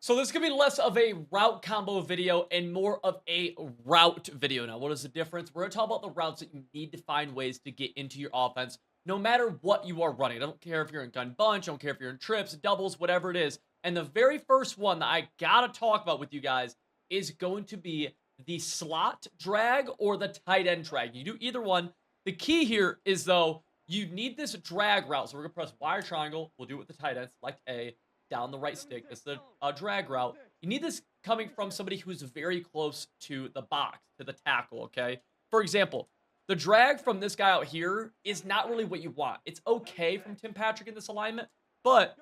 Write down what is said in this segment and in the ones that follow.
So this is going to be less of a route combo video and more of a route video. Now, what is the difference? We're going to talk about the routes that you need to find ways to get into your offense, no matter what you are running. I don't care if you're in gun bunch, I don't care if you're in trips, doubles, whatever it is. And the very first one that I got to talk about with you guys is going to be the slot drag or the tight end drag. You do either one. The key here is, though, you need this drag route. So we're going to press Y or triangle. We'll do it with the tight end. Select A. Down the right stick. This is a drag route. You need this coming from somebody who's very close to the box, to the tackle, okay? For example, the drag from this guy out here is not really what you want. It's okay from Tim Patrick in this alignment, but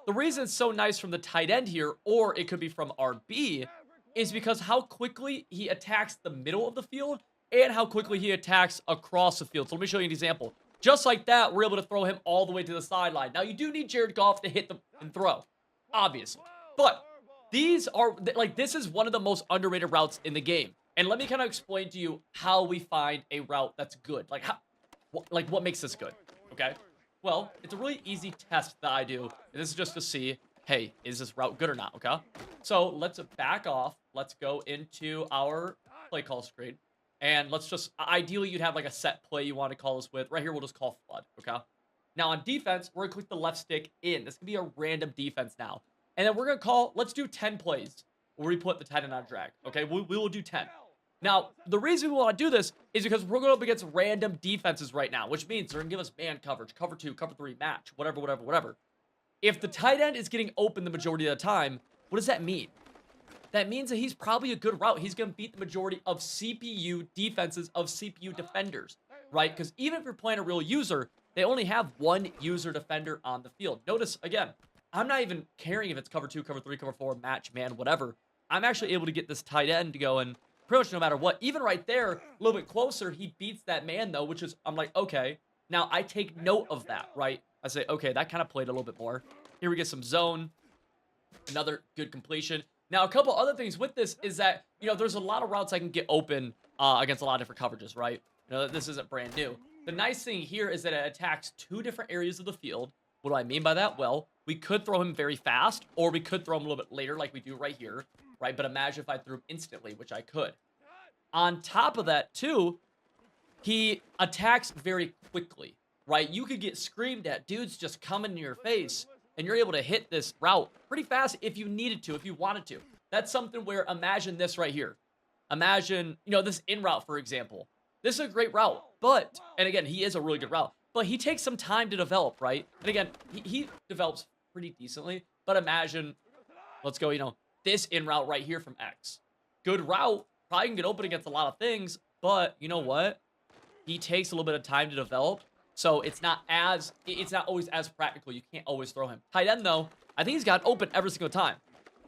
the reason it's so nice from the tight end here, or it could be from RB, is because how quickly he attacks the middle of the field and how quickly he attacks across the field. So let me show you an example. Just like that, we're able to throw him all the way to the sideline. Now, you do need Jared Goff to hit and throw, obviously. But these are, like, this is one of the most underrated routes in the game. And let me kind of explain to you how we find a route that's good. Like, what makes this good, okay? Well, it's a really easy test that I do. And this is just to see, hey, is this route good or not, okay? So let's back off. Let's go into our play call screen. And let's just, ideally, you'd have like a set play you want to call this with. Right here, we'll just call flood, okay? Now, on defense, we're going to click the left stick in. This can be a random defense now. And then we're going to call, let's do 10 plays where we put the tight end on drag, okay? We will do 10. Now, the reason we want to do this is because we're going up against random defenses right now, which means they're going to give us man coverage, cover 2, cover 3, match, whatever. If the tight end is getting open the majority of the time, what does that mean? That means that he's probably a good route. He's going to beat the majority of CPU defenses, of CPU defenders, right? Because even if you're playing a real user, they only have one user defender on the field. Notice, again, I'm not even caring if it's cover 2, cover 3, cover 4, match, man, whatever. I'm actually able to get this tight end going pretty much no matter what. Even right there, a little bit closer, he beats that man, though, which is, I'm like, okay. Now, I take note of that, right? I say, okay, that kind of played a little bit more. Here we get some zone. Another good completion. Now, a couple other things with this is that, you know, there's a lot of routes I can get open against a lot of different coverages, right? You know, this isn't brand new. The nice thing here is that it attacks 2 different areas of the field. What do I mean by that? Well, we could throw him very fast, or we could throw him a little bit later like we do right here, right? But imagine if I threw him instantly, which I could. On top of that, too, he attacks very quickly, right? You could get screamed at. Dude's just coming in your face. And you're able to hit this route pretty fast if you needed to, if you wanted to. That's something where, imagine this right here. Imagine, you know, this in route, for example. This is a great route, but, and again, he is a really good route, but he takes some time to develop, right? And again, he develops pretty decently, but imagine, let's go, you know, this in route right here from X. Good route, probably can get open against a lot of things, but you know what? He takes a little bit of time to develop. So it's not always as practical. You can't always throw him. Tight end, though, I think he's got open every single time,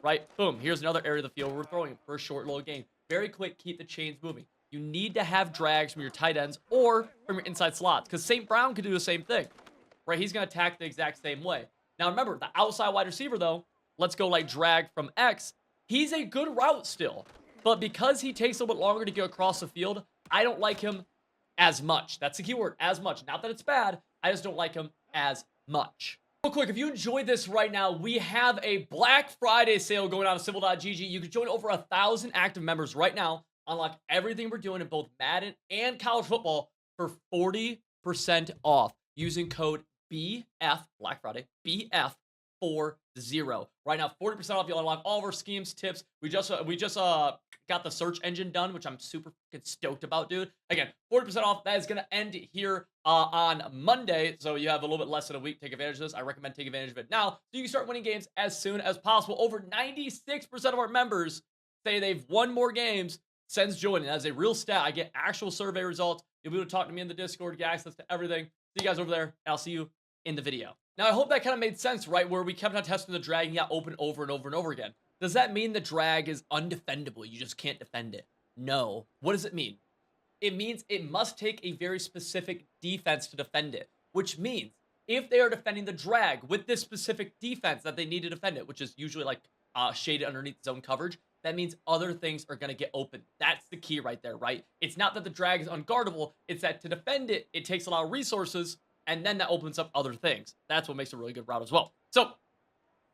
right? Boom. Here's another area of the field where we're throwing him for a short little game. Very quick, keep the chains moving. You need to have drags from your tight ends or from your inside slots because St. Brown could do the same thing, right? He's going to attack the exact same way. Now, remember, the outside wide receiver, though, let's go like drag from X. He's a good route still, but because he takes a little bit longer to get across the field, I don't like him as much. That's the key word, as much. Not that it's bad, I just don't like him as much. Real quick, if you enjoyed this right now, we have a Black Friday sale going on at Civil.gg. You can join over 1,000 active members right now, unlock everything we're doing in both Madden and college football for 40% off using code BF, Black Friday, BF40. Right now, 40% off. You'll unlock all of our schemes, tips. We just got the search engine done, which I'm super stoked about, dude. Again, 40% off. That is going to end here on Monday, so you have a little bit less than a week to take advantage of this. I recommend taking advantage of it now so you can start winning games as soon as possible. Over 96% of our members say they've won more games since joining. That's a real stat. I get actual survey results. You'll be able to talk to me in the Discord, get access to everything. See you guys over there, and I'll see you in the video. Now, I hope that kind of made sense, right? Where we kept on testing the drag and got open over and over and over again. Does that mean the drag is undefendable? You just can't defend it? No. What does it mean? It means it must take a very specific defense to defend it, which means if they are defending the drag with this specific defense that they need to defend it, which is usually like shaded underneath zone coverage, that means other things are going to get open. That's the key right there, right? It's not that the drag is unguardable. It's that to defend it, it takes a lot of resources, and then that opens up other things. That's what makes a really good route as well. So,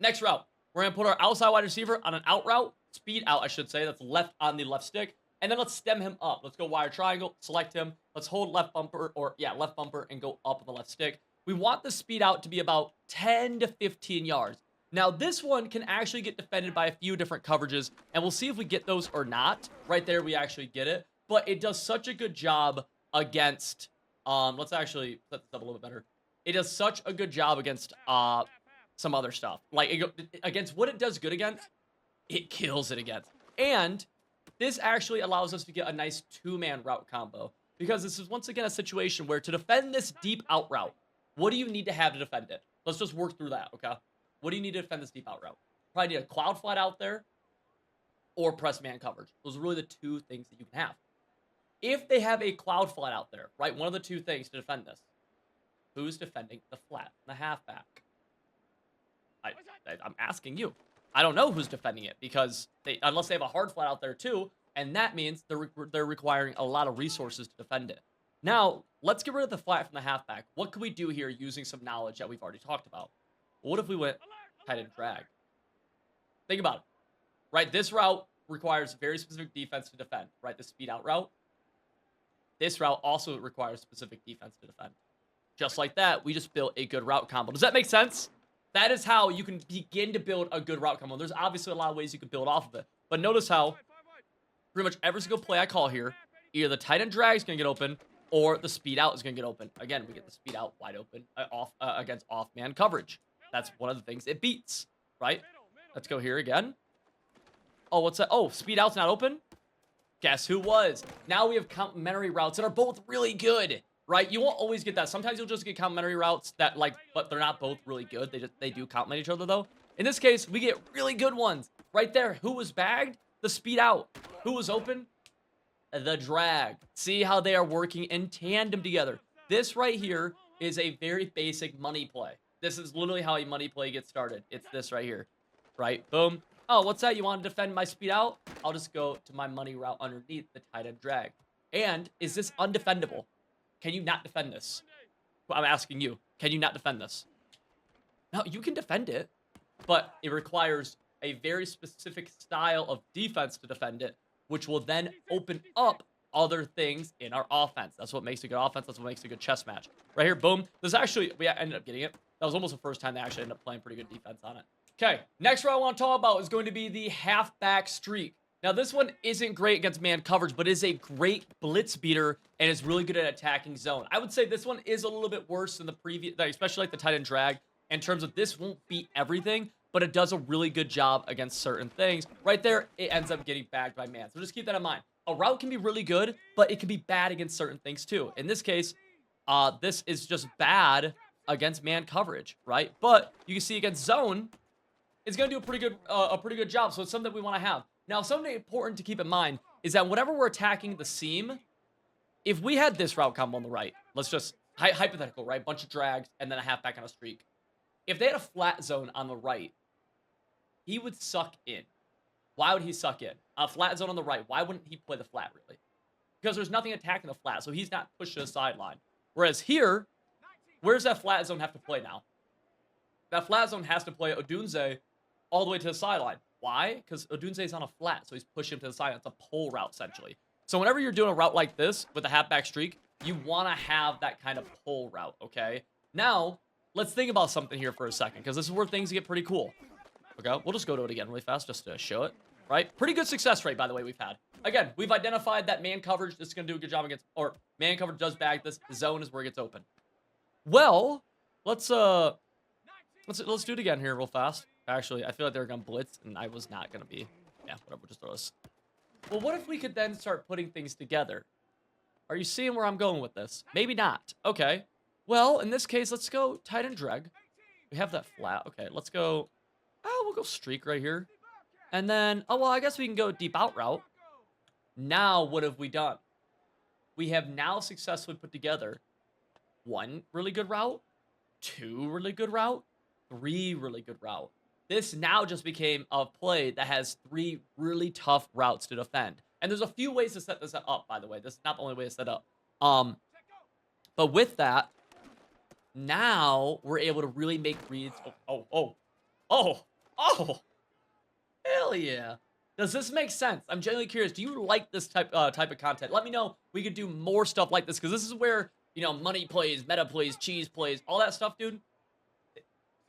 next route. We're going to put our outside wide receiver on an out route, speed out, I should say. That's left on the left stick. And then let's stem him up. Let's go wide triangle, select him. Let's hold left bumper, left bumper and go up on the left stick. We want the speed out to be about 10 to 15 yards. Now, this one can actually get defended by a few different coverages, and we'll see if we get those or not. Right there, we actually get it. But it does such a good job against, let's actually set this up a little bit better. It does such a good job against some other stuff. Like, against what it does good against, it kills it against. And this actually allows us to get a nice two-man route combo, because this is, once again, a situation where to defend this deep out route, what do you need to have to defend it? Let's just work through that, okay? What do you need to defend this deep out route? Probably need a cloud flat out there or press man coverage. Those are really the two things that you can have. If they have a cloud flat out there, right, one of the two things to defend this, who's defending the flat, the halfback? I'm asking you. I don't know who's defending it, because unless they have a hard flat out there too, and that means they're requiring a lot of resources to defend it. Now, let's get rid of the flat from the halfback. What can we do here using some knowledge that we've already talked about? What if we went tight end drag? Think about it, right? This route requires very specific defense to defend, right? The speed out route. This route also requires specific defense to defend. Just like that, we just built a good route combo. Does that make sense? That is how you can begin to build a good route combo. There's obviously a lot of ways you can build off of it. But notice how pretty much every single play I call here, either the tight end drag is going to get open or the speed out is going to get open. Again, we get the speed out wide open against off-man coverage. That's one of the things it beats, right? Let's go here again. Oh, what's that? Oh, speed out's not open? Guess who was? Now we have complementary routes that are both really good, right? You won't always get that. Sometimes you'll just get complementary routes that, like, but they're not both really good. They do complement each other, though. In this case, we get really good ones. Right there, who was bagged? The speed out. Who was open? The drag. See how they are working in tandem together. This right here is a very basic money play. This is literally how a money play gets started. It's this right here, right? Boom. Oh, what's that? You want to defend my speed out? I'll just go to my money route underneath the tight end drag. And is this undefendable? Can you not defend this? Well, I'm asking you. Can you not defend this? No, you can defend it, but it requires a very specific style of defense to defend it, which will then open up other things in our offense. That's what makes a good offense. That's what makes a good chess match. Right here, boom. This actually, we ended up getting it. That was almost the first time they actually ended up playing pretty good defense on it. Okay, next route I want to talk about is going to be the halfback streak. Now, this one isn't great against man coverage, but is a great blitz beater and is really good at attacking zone. I would say this one is a little bit worse than the previous, especially like the tight end drag, in terms of this won't beat everything, but it does a really good job against certain things. Right there, it ends up getting bagged by man. So just keep that in mind. A route can be really good, but it can be bad against certain things too. In this case, this is just bad against man coverage, right? But you can see against zone, it's going to do a pretty good job. So it's something we want to have. Now, something important to keep in mind is that whenever we're attacking the seam, if we had this route combo on the right, let's just, hypothetical, right? Bunch of drags and then a halfback on a streak. If they had a flat zone on the right, he would suck in. Why would he suck in? A flat zone on the right, why wouldn't he play the flat, really? Because there's nothing attacking the flat, so he's not pushed to the sideline. Whereas here, where's that flat zone have to play now? That flat zone has to play Odunze all the way to the sideline. Why? Because Odunze is on a flat, so he's pushing him to the sideline. It's a pull route, essentially. So whenever you're doing a route like this with a halfback streak, you want to have that kind of pull route, okay? Now, let's think about something here for a second, because this is where things get pretty cool. Okay, we'll just go to it again really fast just to show it, right? Pretty good success rate, by the way, we've had. Again, we've identified that man coverage is going to do a good job against, or man coverage does bag this. The zone is where it gets open. Well, let's do it again here real fast. Actually, I feel like they were going to blitz, and I was not going to be. Yeah, whatever, we'll just throw this. Well, what if we could then start putting things together? Are you seeing where I'm going with this? Maybe not. Okay. Well, in this case, let's go tight end drag. We have that flat. Okay, let's go. Oh, we'll go streak right here. And then, oh, well, I guess we can go deep out route. Now, what have we done? We have now successfully put together one really good route, two really good route, three really good route. This now just became a play that has three really tough routes to defend. And there's a few ways to set this up, by the way. This is not the only way to set up. But with that, now we're able to really make reads. Oh. Oh, hell yeah. Does this make sense? I'm genuinely curious. Do you like this type of content? Let me know. We could do more stuff like this because this is where, you know, money plays, meta plays, cheese plays, all that stuff, dude.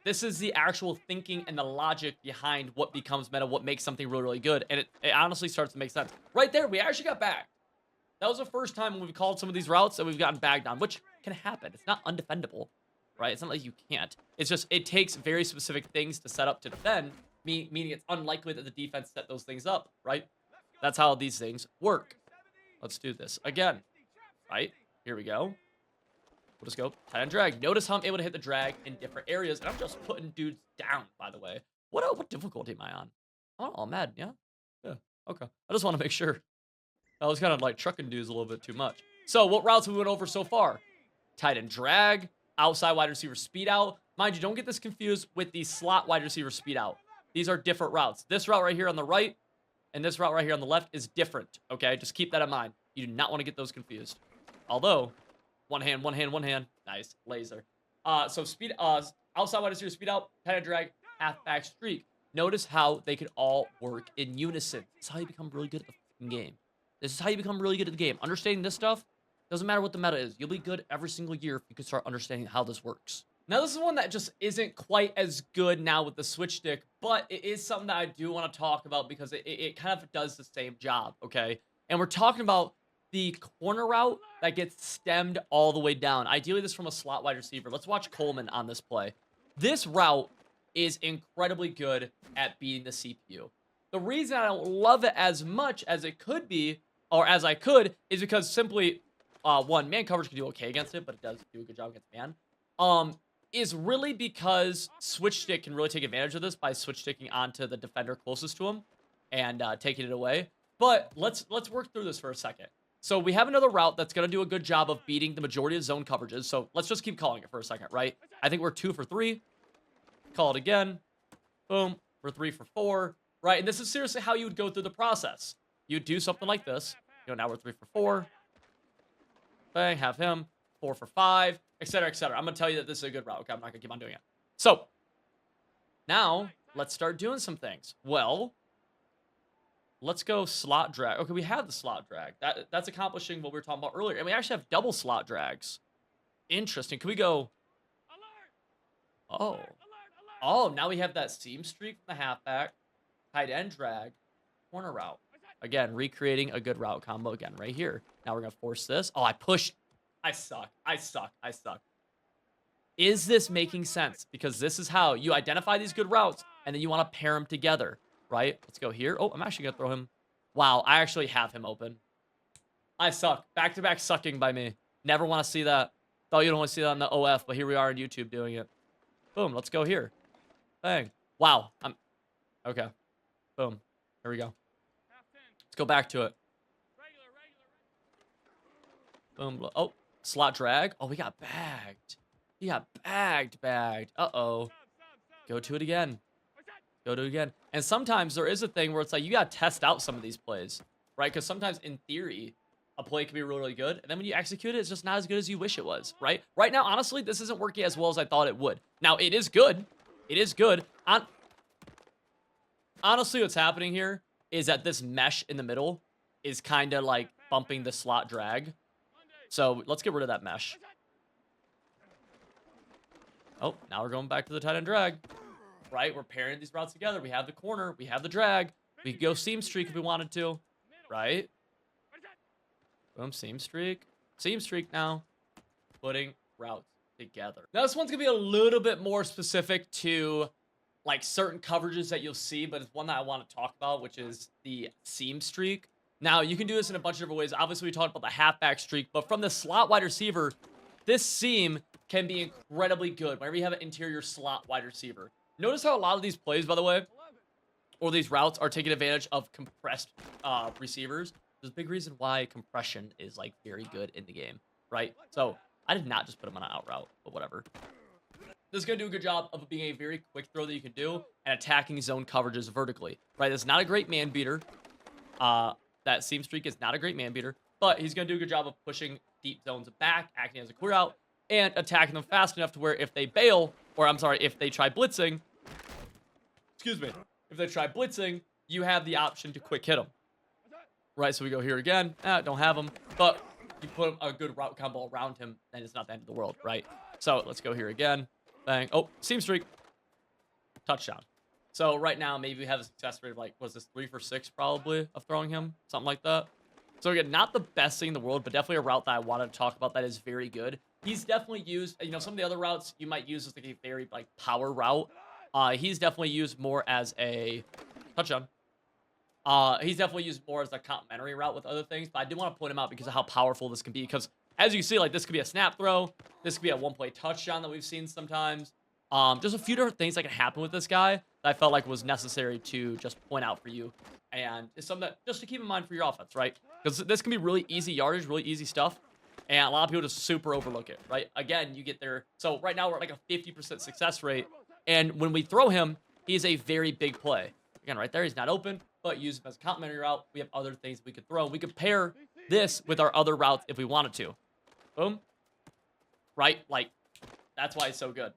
This is the actual thinking and the logic behind what becomes meta, what makes something really, really good. And it honestly starts to make sense. Right there, we actually got bagged. That was the first time when we've called some of these routes that we've gotten bagged on, which can happen. It's not undefendable, right? It's not like you can't. It's just, it takes very specific things to set up to defend, meaning it's unlikely that the defense set those things up, right? That's how these things work. Let's do this again, right? Here we go. We'll just go tight end drag. Notice how I'm able to hit the drag in different areas, and I'm just putting dudes down, by the way. What difficulty am I on? Oh, Madden, yeah? Yeah, okay. I just want to make sure. I was kind of like trucking dudes a little bit too much. So, what routes we went over so far? Tight end drag, outside wide receiver speed out. Mind you, don't get this confused with the slot wide receiver speed out. These are different routes. This route right here on the right and this route right here on the left is different, okay? Just keep that in mind. You do not want to get those confused. Although, one hand, one hand, one hand. Nice. Laser. So speed, outside wide receiver speed out, tight end drag, halfback streak. Notice how they could all work in unison. This is how you become really good at the game. This is how you become really good at the game. Understanding this stuff, doesn't matter what the meta is. You'll be good every single year if you can start understanding how this works. Now, this is one that just isn't quite as good now with the switch stick, but it is something that I do want to talk about because it kind of does the same job, okay? And we're talking about the corner route that gets stemmed all the way down. Ideally, this from a slot wide receiver. Let's watch Coleman on this play. This route is incredibly good at beating the CPU. The reason I don't love it as much as it could be, or as I could, is because simply, one, man coverage can do okay against it, but it does do a good job against man. Is really because switch stick can really take advantage of this by switch sticking onto the defender closest to him and taking it away. But let's work through this for a second. So we have another route that's going to do a good job of beating the majority of zone coverages. So let's just keep calling it for a second, right? I think we're 2 for 3. Call it again. Boom. We're 3 for 4, right? And this is seriously how you would go through the process. You'd do something like this. You know, now we're 3 for 4. Bang, have him. 4 for 5, etc., etc. I'm going to tell you that this is a good route. Okay, I'm not going to keep on doing it. So now let's start doing some things. Well, let's go slot drag. Okay, we have the slot drag. That's accomplishing what we were talking about earlier. And we actually have double slot drags. Interesting. Can we go? Oh. Oh, now we have that seam streak from the halfback. Tight end drag. Corner route. Again, recreating a good route combo again right here. Now we're going to force this. Oh, I pushed. I suck. I suck. I suck. Is this making sense? Because this is how you identify these good routes, and then you want to pair them together. Right? Let's go here. Oh, I'm actually going to throw him. Wow, I actually have him open. I suck. Back-to-back sucking by me. Never want to see that. Thought you'd only see that on the OF, but here we are on YouTube doing it. Boom, let's go here. Bang. Wow. Okay. Boom. Here we go. Let's go back to it. Boom. Oh, slot drag. Oh, we got bagged. He got bagged. Uh-oh. Go to it again. Go to it again. And sometimes there is a thing where it's like you got to test out some of these plays, right? Because sometimes in theory, a play can be really, really good. And then when you execute it, it's just not as good as you wish it was, right? Right now, honestly, this isn't working as well as I thought it would. Now, it is good. It is good. Honestly, what's happening here is that this mesh in the middle is kind of like bumping the slot drag. So let's get rid of that mesh. Oh, now we're going back to the tight end drag. Right? We're pairing these routes together. We have the corner. We have the drag. We could go seam streak if we wanted to. Right? Boom, seam streak. Seam streak now. Putting routes together. Now, this one's going to be a little bit more specific to, like, certain coverages that you'll see, but it's one that I want to talk about, which is the seam streak. Now, you can do this in a bunch of different ways. Obviously, we talked about the halfback streak, but from the slot wide receiver, this seam can be incredibly good whenever you have an interior slot wide receiver. Notice how a lot of these plays, by the way, or these routes are taking advantage of compressed receivers. There's a big reason why compression is, like, very good in the game, right? So, I did not just put him on an out route, but whatever. This is going to do a good job of being a very quick throw that you can do and attacking zone coverages vertically, right? It's not a great man beater. That seam streak is not a great man beater, but he's going to do a good job of pushing deep zones back, acting as a clear out, and attacking them fast enough to where if they bail, or I'm sorry, if they try blitzing, excuse me, if they try blitzing, you have the option to quick hit them. Right, so we go here again. Don't have him, but you put a good route combo around him, then it's not the end of the world, right? So let's go here again. Bang. Oh, seam streak. Touchdown. So right now, maybe we have a success rate of like, was this 3 for 6 probably of throwing him? Something like that. So again, not the best thing in the world, but definitely a route that I wanted to talk about that is very good. He's definitely used, you know, some of the other routes you might use as like a very like power route. He's definitely used more as a touchdown. He's definitely used more as a complementary route with other things, but I do want to point him out because of how powerful this can be. Because as you see, like this could be a snap throw, this could be a one-play touchdown that we've seen sometimes. Just a few different things that can happen with this guy that I felt like was necessary to just point out for you, and it's something that just to keep in mind for your offense, right? Because this can be really easy yardage, really easy stuff, and a lot of people just super overlook it, right? Again, you get there. So right now we're at like a 50% success rate, and when we throw him, he's a very big play. Again, right there, he's not open, but use him as a complementary route. We have other things we could throw. We could pair this with our other routes if we wanted to. Boom. Right? Like, that's why it's so good.